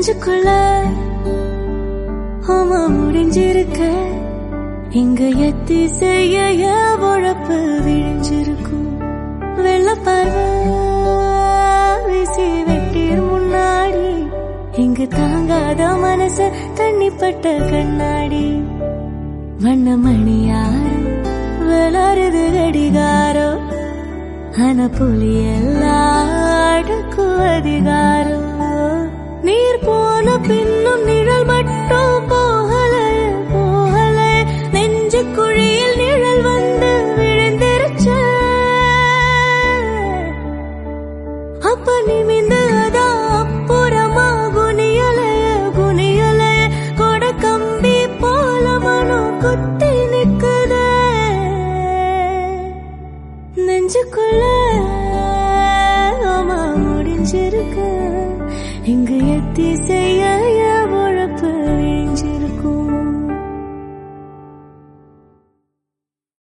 நெஞ்சுக்குள்ள ஆமா முடிஞ்சிருக்க இங்க எத்தி செய்ய உழப்பு விழிஞ்சிருக்கும் வெள்ளப்பார்வை வீசி வெட்டிர் முன்னாடி இங்கு தாங்காத மனச தண்ணிப்பட்ட கண்ணாடி வண்ணமணியாரோ விளாறுது கடிகாரோ ஆன புலி எல்லாடுக்கும் அதிகாரோ நீர் போன பின்னும் நிழல் மட்டும் போகல போகல நெஞ்சு குழியில் நிழல் வந்து விழுந்திருச்ச அப்ப நிமிந்து அதான் அப்புறமா குனியலைய குனியலைய கொட கம்பி போல மனம் குத்தி நிக்குத நெஞ்சுக்குள்ள ஆமா முடிஞ்சிருக்க இங்கு எத்தி செய்ய